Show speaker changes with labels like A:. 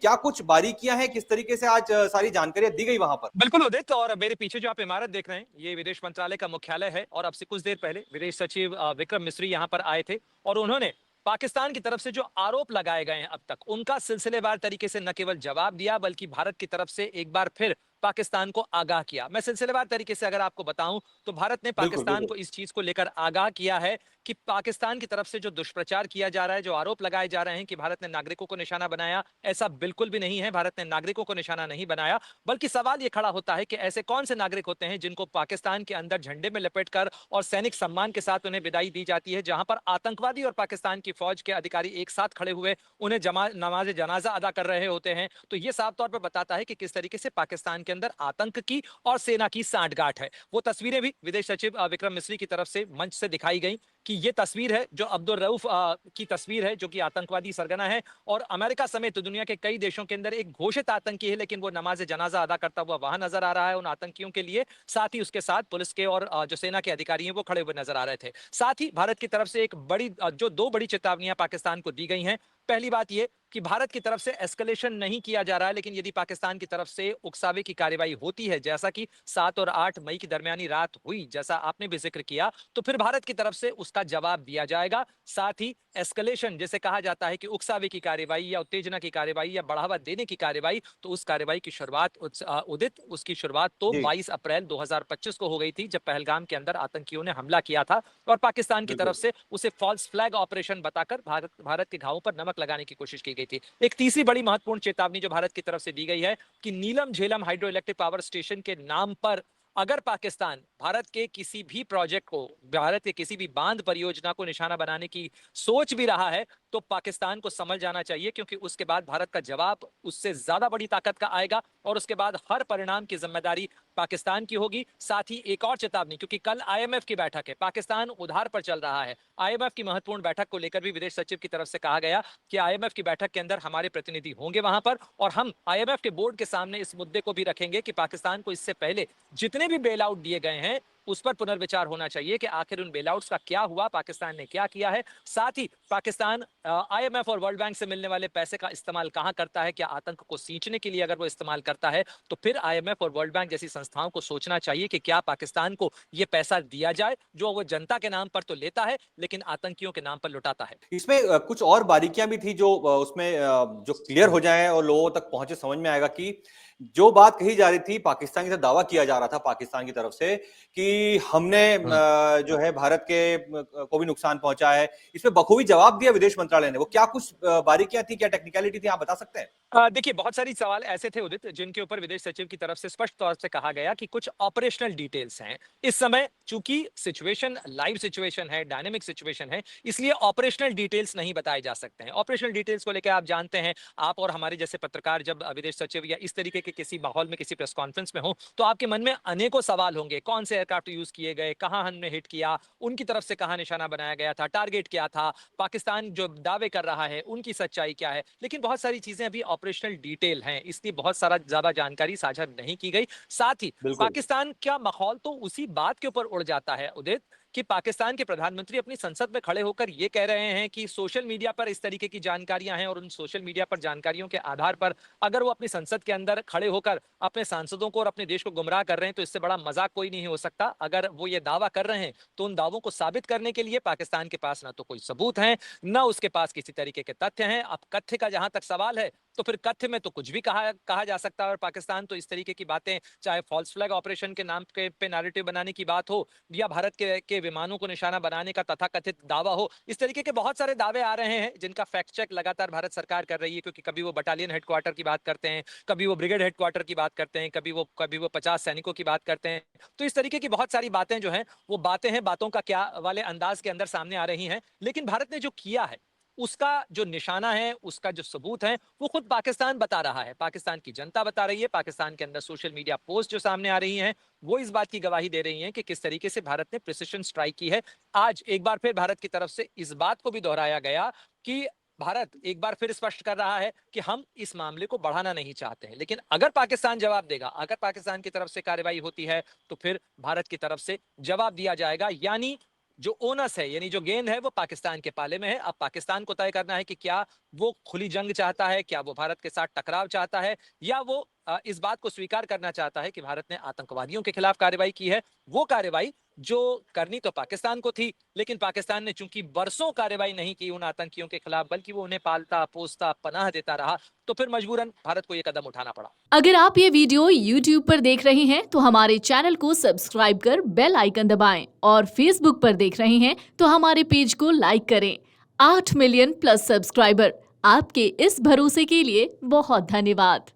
A: क्या कुछ बारीकियां हैं, किस तरीके से आज सारी जानकारियां दी गई वहां पर?
B: बिल्कुल उदित, और मेरे पीछे जो आप इमारत देख रहे हैं ये विदेश मंत्रालय का मुख्यालय है। और अब से कुछ देर पहले विदेश सचिव विक्रम मिस्री यहाँ पर आए थे और उन्होंने पाकिस्तान की तरफ से जो आरोप लगाए गए हैं अब तक उनका सिलसिलेवार तरीके से न केवल जवाब दिया बल्कि भारत की तरफ से एक बार फिर पाकिस्तान को आगाह किया। मैं सिलसिलेवार तरीके से अगर आपको बताऊं तो भारत ने
A: बिल्कुल,
B: पाकिस्तान
A: बिल्कुल।
B: को इस चीज को लेकर आगाह किया है कि पाकिस्तान की तरफ से जो दुष्प्रचार किया जा रहा है, जो आरोप लगाए जा रहे हैं कि भारत ने नागरिकों को निशाना बनाया, ऐसा बिल्कुल भी नहीं है। भारत ने नागरिकों को निशाना नहीं बनाया, बल्कि सवाल यह खड़ा होता है कि ऐसे कौन से नागरिक होते हैं जिनको पाकिस्तान के अंदर झंडे में लपेटकर और सैनिक सम्मान के साथ उन्हें विदाई दी जाती है, जहां पर आतंकवादी और पाकिस्तान की फौज के अधिकारी एक साथ खड़े हुए उन्हें नमाज जनाजा अदा कर रहे होते हैं। तो यह साफ तौर पर बताता है कि किस तरीके से पाकिस्तान के अंदर आतंक की और सेना की सांठगांठ है। वो तस्वीरें भी विदेश सचिव विक्रम मिस्री की तरफ से मंच से दिखाई गई कि ये तस्वीर है जो अब्दुल रऊफ की तस्वीर है, जो कि आतंकवादी सरगना है और अमेरिका समेत दुनिया के कई देशों के अंदर एक घोषित आतंकी है, लेकिन वो नमाज जनाजा अदा करता हुआ वहां नजर आ रहा है उन आतंकियों के लिए। साथ ही उसके साथ पुलिस के और जो सेना के अधिकारी हैं वो खड़े हुए नजर आ रहे थे। साथ ही भारत की तरफ से एक बड़ी जो दो बड़ी चेतावनियां पाकिस्तान को दी गई हैं। पहली बात यह कि भारत की तरफ से एस्केलेशन नहीं किया जा रहा है, लेकिन यदि पाकिस्तान की तरफ से उकसावे की कार्रवाई होती है, जैसा कि 7 और 8 मई की दरमियानी रात हुई, जैसा आपने भी जिक्र किया, तो फिर भारत की तरफ से उसका जवाब दिया जाएगा। साथ ही एस्केलेशन जिसे कहा जाता है कि उकसावे की कार्रवाई या उत्तेजना की कार्रवाई या बढ़ावा देने की कार्रवाई, तो उस कार्रवाई की शुरुआत उदित उसकी शुरुआत तो
A: जी,
B: 22 अप्रैल 2025 को हो गई थी, जब पहलगाम के अंदर आतंकियों ने हमला किया था और पाकिस्तान की तरफ
A: बिल्कुल।
B: से उसे फॉल्स फ्लैग ऑपरेशन बताकर भारत के घावों पर नमक लगाने की कोशिश की गई थी। एक तीसरी बड़ी महत्वपूर्ण चेतावनी जो भारत की तरफ से दी गई है कि Neelum Jhelum hydroelectric power station के नाम पर अगर पाकिस्तान भारत के किसी भी प्रोजेक्ट को, भारत के किसी भी बांध परियोजना को निशाना बनाने की सोच भी रहा है, तो पाकिस्तान को समझ जाना चाहिए, क्योंकि उसके बाद भारत का जवाब उससे ज्यादा बड़ी ताकत का आएगा और उसके बाद हर परिणाम की जिम्मेदारी पाकिस्तान की होगी। साथ ही एक और चेतावनी, क्योंकि कल आईएमएफ की बैठक है, पाकिस्तान उधार पर चल रहा है। आईएमएफ की महत्वपूर्ण बैठक को लेकर भी विदेश सचिव की तरफ से कहा गया कि आईएमएफ की बैठक के अंदर हमारे प्रतिनिधि होंगे वहां पर और हम आईएमएफ के बोर्ड के सामने इस मुद्दे को भी रखेंगे कि पाकिस्तान को इससे पहले जितने भी बेल आउट दिए गए हैं उस पर पुनर्विचार होना चाहिए कि आखिर उन बेल आउट्स का क्या हुआ, पाकिस्तान ने क्या किया है। साथ ही पाकिस्तान आईएमएफ और वर्ल्ड बैंक से मिलने वाले पैसे का इस्तेमाल कहां करता है, क्या आतंक को सींचने के लिए अगर वो इस्तेमाल करता है, तो फिर आईएमएफ और वर्ल्ड बैंक जैसी संस्थाओं को सोचना चाहिए कि क्या पाकिस्तान को ये पैसा दिया जाए जो वो जनता के नाम पर तो लेता है लेकिन आतंकियों के नाम पर लुटाता है।
A: इसमें कुछ और बारीकियां भी थी जो उसमें जो क्लियर हो जाए और लोगों तक पहुंचे, समझ में आएगा कि जो बात कही जा रही थी, पाकिस्तान की तरफ दावा किया जा रहा था पाकिस्तान की तरफ से कि हमने जो है भारत के को भी नुकसान पहुंचा है, इसमें बखूबी जवाब दिया विदेश मंत्रालय ने। वो क्या कुछ बारीकियां थी, क्या टेक्निकलिटी थी, आप बता सकते हैं?
B: देखिए, बहुत सारी सवाल ऐसे थे उदित जिनके ऊपर विदेश सचिव की तरफ से स्पष्ट तौर से कहा गया कि कुछ ऑपरेशनल डिटेल्स हैं। इस समय चूंकि सिचुएशन लाइव सिचुएशन है, डायनेमिक सिचुएशन है, इसलिए ऑपरेशनल डिटेल्स नहीं बताए जा सकते हैं। ऑपरेशनल डिटेल्स को लेकर आप जानते हैं, आप और हमारे जैसे पत्रकार जब विदेश सचिव या इस तरीके के किसी माहौल में किसी प्रेस कॉन्फ्रेंस में हो, तो आपके मन में अनेकों सवाल होंगे। कौन से एयरक्राफ्ट यूज किए गए, कहां हमने हिट किया, उनकी तरफ से कहां निशाना बनाया गया था, टारगेट क्या था, पाकिस्तान जो दावे कर रहा है उनकी सच्चाई क्या है। लेकिन बहुत सारी चीजें अभी ऑपरेशनल डिटेल हैं, इसलिए बहुत सारा ज्यादा जानकारी साझा नहीं की गई। साथ ही
A: बिल्कुल।
B: पाकिस्तान का माहौल तो उसी बात के ऊपर उड़ जाता है उदित कि पाकिस्तान के प्रधानमंत्री अपनी संसद में खड़े होकर यह कह रहे हैं कि सोशल मीडिया पर इस तरीके की जानकारियां हैं और उन सोशल मीडिया पर जानकारियों के आधार पर अगर वो अपनी संसद के अंदर खड़े होकर अपने सांसदों को और अपने देश को गुमराह कर रहे हैं, तो इससे बड़ा मजाक कोई नहीं हो सकता। अगर वो ये दावा कर रहे हैं तो उन दावों को साबित करने के लिए पाकिस्तान के पास ना तो कोई सबूत है, ना उसके पास किसी तरीके के तथ्य हैं। अब कथ्य का जहां तक सवाल है, तो फिर कथ्य में तो कुछ भी कहा जा सकता है और पाकिस्तान तो इस तरीके की बातें, चाहे फॉल्स फ्लैग ऑपरेशन के नाम पे नैरेटिव बनाने की बात हो या भारत के विमानों को निशाना बनाने का तथाकथित दावा हो, इस तरीके के बहुत सारे दावे आ रहे हैं जिनका फैक्ट चेक लगातार भारत सरकार कर रही है। क्योंकि कभी वो बटालियन हेडक्वार्टर की बात करते हैं, कभी वो ब्रिगेड हेडक्वार्टर की बात करते हैं, कभी वो 50 सैनिकों की बात करते हैं। तो इस तरीके की बहुत सारी बातें जो हैं वो बातें हैं बातों का क्या वाले अंदाज के अंदर सामने आ रही हैं। लेकिन भारत ने जो किया है उसका जो निशाना है, उसका जो सबूत है, वो खुद पाकिस्तान बता रहा है, पाकिस्तान की जनता बता रही है। पाकिस्तान के अंदर सोशल मीडिया पोस्ट जो सामने आ रही हैं वो इस बात की गवाही दे रही हैं कि किस तरीके से भारत ने प्रिसिशन स्ट्राइक की है। आज एक बार फिर भारत की तरफ से इस बात को भी दोहराया गया कि भारत एक बार फिर स्पष्ट कर रहा है कि हम इस मामले को बढ़ाना नहीं चाहते हैं, लेकिन अगर पाकिस्तान जवाब देगा, अगर पाकिस्तान की तरफ से कार्रवाई होती है, तो फिर भारत की तरफ से जवाब दिया जाएगा। यानी जो ओनस है यानी जो गेंद है वो पाकिस्तान के पाले में है। अब पाकिस्तान को तय करना है कि क्या वो खुली जंग चाहता है, क्या वो भारत के साथ टकराव चाहता है, या वो इस बात को स्वीकार करना चाहता है कि भारत ने आतंकवादियों के खिलाफ कार्रवाई की है। वो कार्रवाई जो करनी तो पाकिस्तान को थी, लेकिन पाकिस्तान ने चूंकि बरसों कार्रवाई नहीं की उन आतंकियों के खिलाफ, बल्कि वो उन्हें पालता पोसता पनाह देता रहा, तो फिर मजबूरन भारत को यह कदम उठाना पड़ा।
C: अगर आप ये वीडियो YouTube पर देख रहे हैं तो हमारे चैनल को सब्सक्राइब कर बेल आइकन दबाएं, और Facebook पर देख रहे हैं तो हमारे पेज को लाइक करें। 8 मिलियन प्लस सब्सक्राइबर, आपके इस भरोसे के लिए बहुत धन्यवाद।